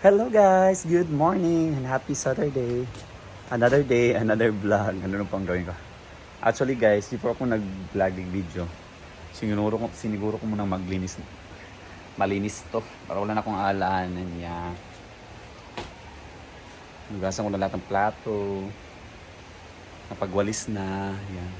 Hello guys! Good morning and happy Saturday! Another day, another vlog. Ano na pang gawin ko? Actually guys, before ako nag-vlog ng video, siniguro ko munang maglinis. Malinis to. Para wala na akong alaanan niya. Nugasan ko na lahat ng plato. Napagwalis na. Yan.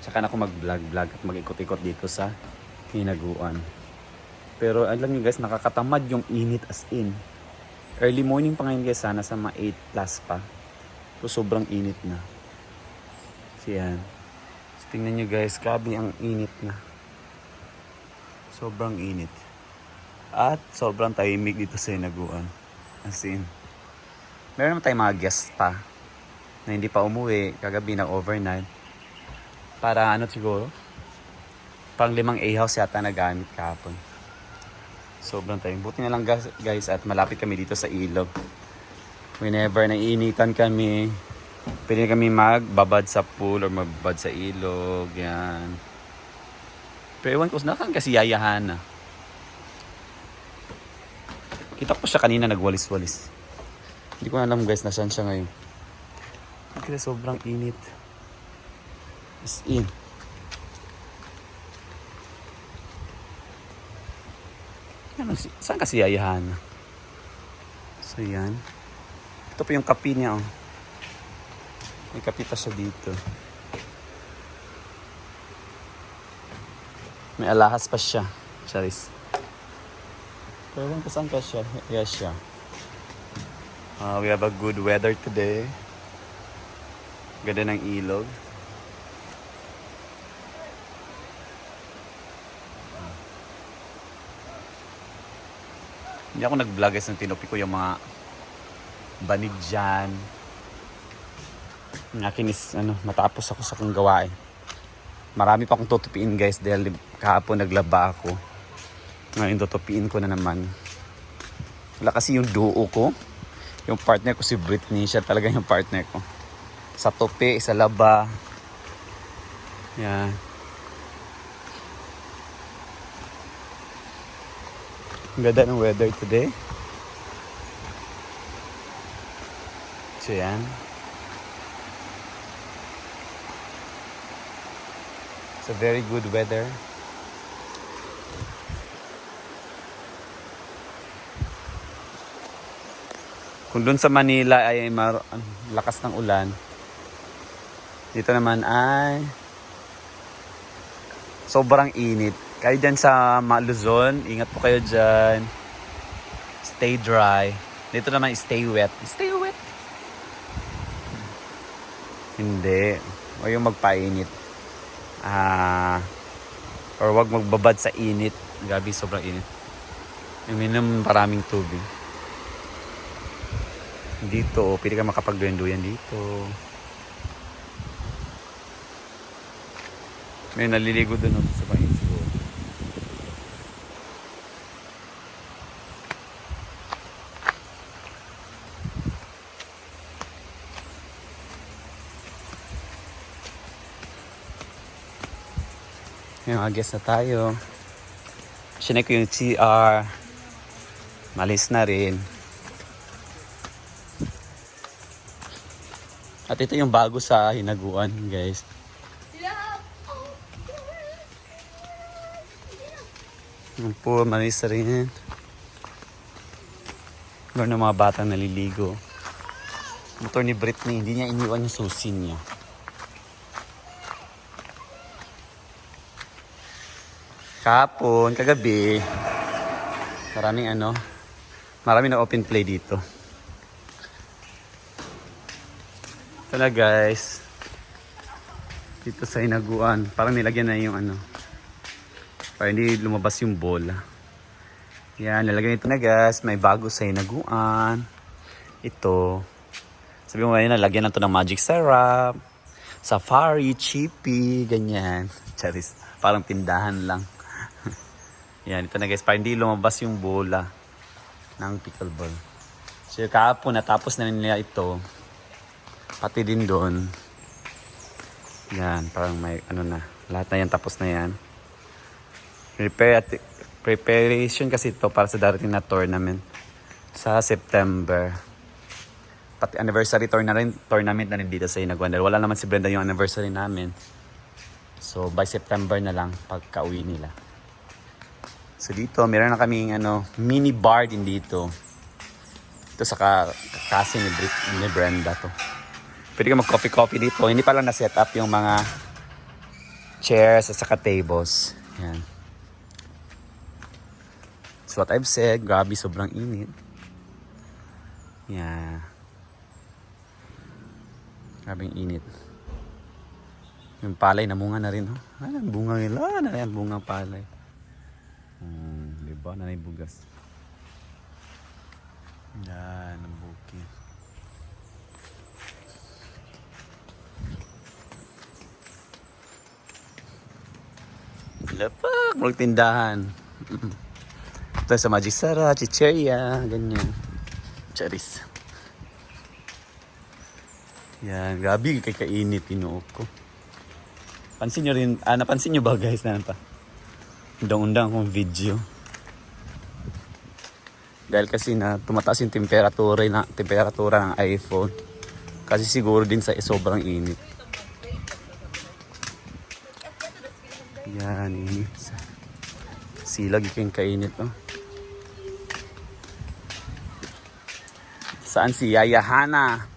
Tsaka na ako mag-vlog at mag-ikot-ikot dito sa hinaguan. Pero alam nyo guys, nakakatamad yung init as in. Early morning pa ngayon guys, sana sa mga 8 plus pa. So sobrang init na. So yan. So, tingnan nyo guys, grabe ang init na. Sobrang init. At sobrang tahimik dito sa hinaguan. As in. Meron naman tayong mga guests pa na hindi pa umuwi. Kagabi na overnight. Para ano siguro? Pang 5 A-house yata nagamit kahapon. Sobrang tayo. Buti na lang guys at malapit kami dito sa ilog. Whenever naiinitan kami, pwede kami magbabad sa pool or magbabad sa ilog. Yan. Pero ewan ko, nakan kasi yayahan na. Kita ko siya kanina nagwalis-walis. Hindi ko alam guys, nasaan siya ngayon. Kasi sobrang init. As in. Ano, saan kasi yayahan? So yan. Ito po yung kape niya. Oh. May kape pa siya dito. May alahas pa siya. Charis. Pero kung saan ka siya? Yes siya. We have a good weather today. Ganda ng ilog. Hindi ako nag-vlog guys, nang tinupi ko yung mga banig dyan. Ang akin is, matapos ako sa kong gawain. Marami pa akong tutupiin guys dahil kahapon naglaba ako. Ngayon tutupiin ko na naman. Wala kasi yung duo ko. Yung partner ko si Britney, siya talaga yung partner ko. Sa tupi, sa laba. Yan. Ang ganda ng weather today. So yan. It's a very good weather. Kung dun sa Manila ay lakas ng ulan, dito naman ay sobrang init. Kayo dyan sa Luzon, ingat po kayo dyan. Stay dry. Dito naman, stay wet. Stay wet. Hindi. O yung magpainit. Or wag magbabad sa init. Gabi, sobrang init. Uminom maraming tubig. Dito, pwede ka makapagduyan-duyan dito. May naliligo doon sa pangin siguro. Yung agas na tayo. Sinay ko yung CR. Malis na rin. At ito yung bago sa hinaguan, guys. Yung pool, malis na rin. Meron ng mga batang naliligo. Motor ni Britney, hindi niya iniwan yung susi niya. Kahapon, kagabi, maraming na open play dito. Ito na guys. Dito sa hinaguan, parang nilagyan na yung para hindi lumabas yung bola. Yan, nilagyan ito na guys. May bago sa hinaguan. Ito. Sabi mo ngayon, nalagyan na ito ng magic syrup. Safari, chippy, ganyan. Charis, parang tindahan lang. Yan, ito na guys, para hindi lumabas yung bola ng pickleball. So kahapon, natapos na nila ito. Pati din doon. Yan, parang may na. Lahat na yan, tapos na yan. Preparation kasi ito para sa darating na tournament. Sa September. Pati anniversary tournament na rin dito sa Inaguan. Dahil wala naman si Brenda yung anniversary namin. So by September na lang pagka-uwi nila. So dito, meron na kaming mini bar din dito. Ito sa kasi ni Brenda to. Pwede ka mag-coffee dito. Hindi pa lang na-set up yung mga chairs at saka tables. Yan. So what I've said, grabe sobrang init. Yeah. Grabe yung init. Yung palay namunga na rin. Oh. Ay, bunga nila. Yan, bunga palay. Diba? Nanay bugas. Yan, ang bukid. Lapag, magtindahan. Ito sa Magic Sara, Chicheria, ganyan. Charis. Yan, grabe kay kainit, pinuok ko. Pansin nyo rin, napansin nyo ba guys na pa? Undang-undang akong video. Dahil kasi na tumataas yung temperatura ng iPhone. Kasi siguro din sa sobrang init. Yan, init. Silag yung kainit, oh. Saan si Yaya Hana?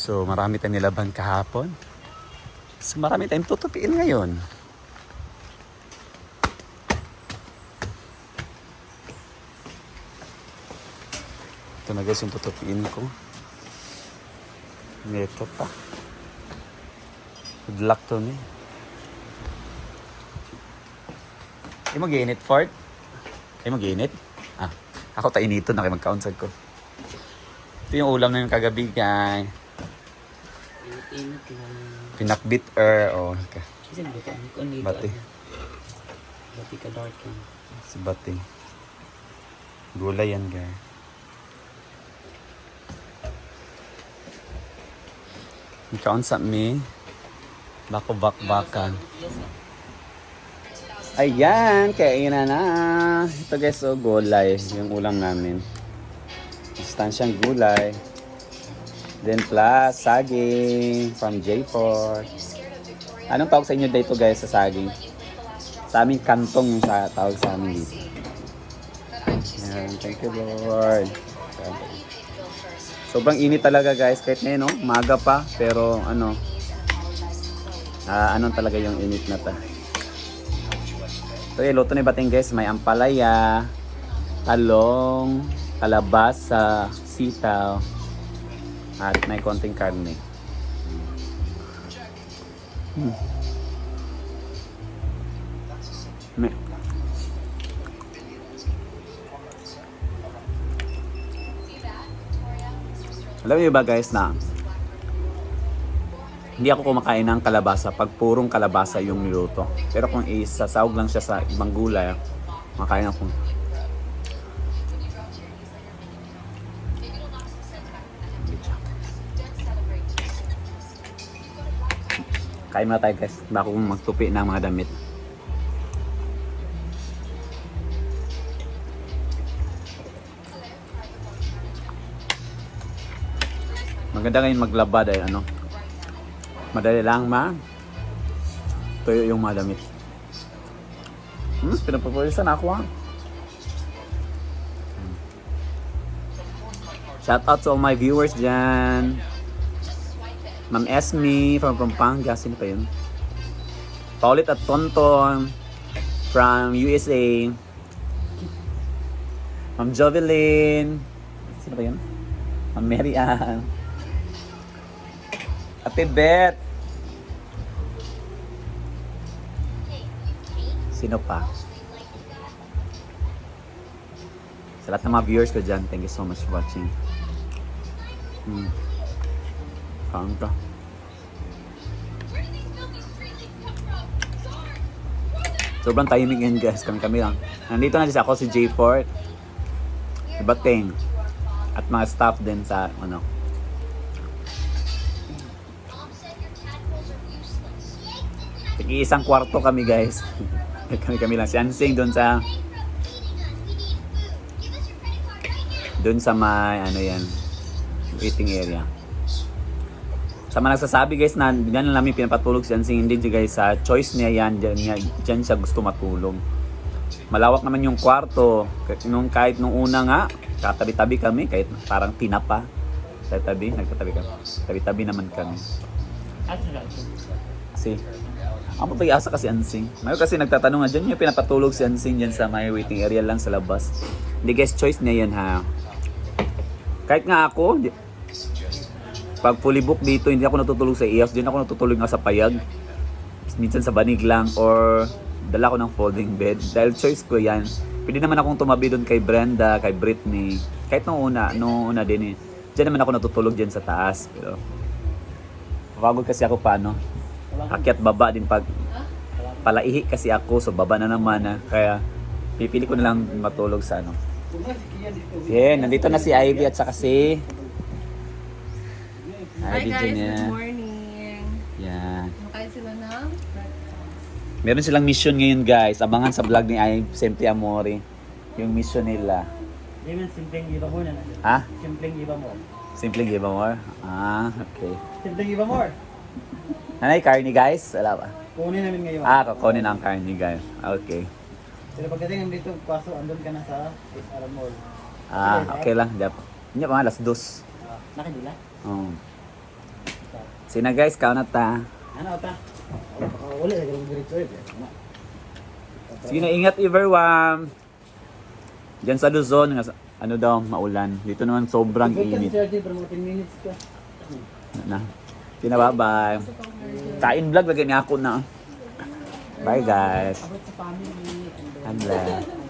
So, marami tayong nilaban kahapon. So, marami tayong tutupiin ngayon. Ito na guys yung tutupiin ko. Ito pa. Good luck to me. Ay mag-iinit, Fort? Ay mag-iinit? Ako tainito na kayo mag-counsel ko. Ito yung ulam na yung kagabi, guys. Pinakbit Bati. Bati ka dark yan. Si Bati. Gulay yan, guys. Ikaw me. Bako bakbakan. Ayan, kainan na. Ito guys, gulay. Yung ulam namin. Sustansyang gulay. Then plus, saging from J4. Anong tawag sa inyo dito guys sa saging? Sa aming kantong yung tawag sa amin dito. Ayan, thank you Lord. Sobrang init talaga guys. Kahit ngayon, no? Maga pa. Pero anong talaga yung init na ta. So yung luto ni Bating guys, may ampalaya, talong, kalabasa, sitaw, at may konting karne. Alam niyo ba guys na hindi ako kumakain ng kalabasa pag purong kalabasa yung niluto. Pero kung isasawag lang siya sa ibang gulay, makain ako. Kain muna tayo guys, bago magtupi ng mga damit. Maganda ngayon maglaba dahil madali lang tuyo yung mga damit. Pinapapulisan ako Shout out to all my viewers dyan. Ma'am Esme from Pampanga. Sino pa yun? Paulit at Tonton from USA. Ma'am Jovelyn. Sino pa yun? Ma'am Mary Ann. Ate Beth. Sino pa? Sa lahat ng mga viewers ko dyan, thank you so much for watching. Kain ka. Sobrang timing yan guys, kami lang. Nandito na ako si J4, si Bating, at mga staff din sa Isang kwarto kami guys. kami lang. Si Ansing doon sa may ano yan, waiting area. Sa mga nagsasabi guys na yan lang namin pinapatulog si Ansing, hindi guys, sa choice niya yan, dyan siya gusto matulog. Malawak naman yung kwarto. Kahit nung una nga, katabi-tabi kami, kahit parang tinapa. Nagtatabi kami. Tabi-tabi naman kami. Kasi, ang papayasa kasi Ansing. Ngayon kasi nagtatanong nga dyan, yung pinapatulog si Ansing dyan sa may waiting area lang sa labas. Hindi guys, choice niya yan ha. Kahit nga ako, pag fully book dito, hindi ako natutulog sa IAS, din ako natutulog nga sa payag. Minsan sa banig lang, or dala ko ng folding bed. Dahil choice ko yan. Pwede naman akong tumabi doon kay Brenda, kay Britney. Kahit nung una din eh. Diyan naman ako natutulog dyan sa taas. Pero, pagod kasi ako paano. Akyat baba din pag palaihi kasi ako, so baba na naman ha. Kaya, pipili ko na lang matulog sa ano. Yeah, nandito na si Ivy at saka si Hi Ivy guys, Junior. good morning. Yan. Makain sila ng breakfast. Meron silang mission ngayon guys. Abangan sa vlog ni Ivy Sempre Amore. Yung mission nila. Even simpleng iba mo na. Ha? Simpleng iba mo. Simpleng give more? Ah, okay. Simpleng iba mo. Nanay, carne guys? Wala pa. Kunin namin ngayon. Kukunin ang carne guys. Okay. Pero pagdating dito, paso, andun ka na sa Alam Mall. Okay lang. Hindi pa nga, alas 2. Nakadila? Oh. Sina guys, count na ta. Ano ta? Uli, nagawang diretso eh. Sige na, ingat everyone. Diyan sa Luzon, ano daw, maulan. Dito naman sobrang init. For 10 minutes ka. Na. Bye. Kain vlog, lagyan niya ako na. Bye guys. Abot sa family. Andla.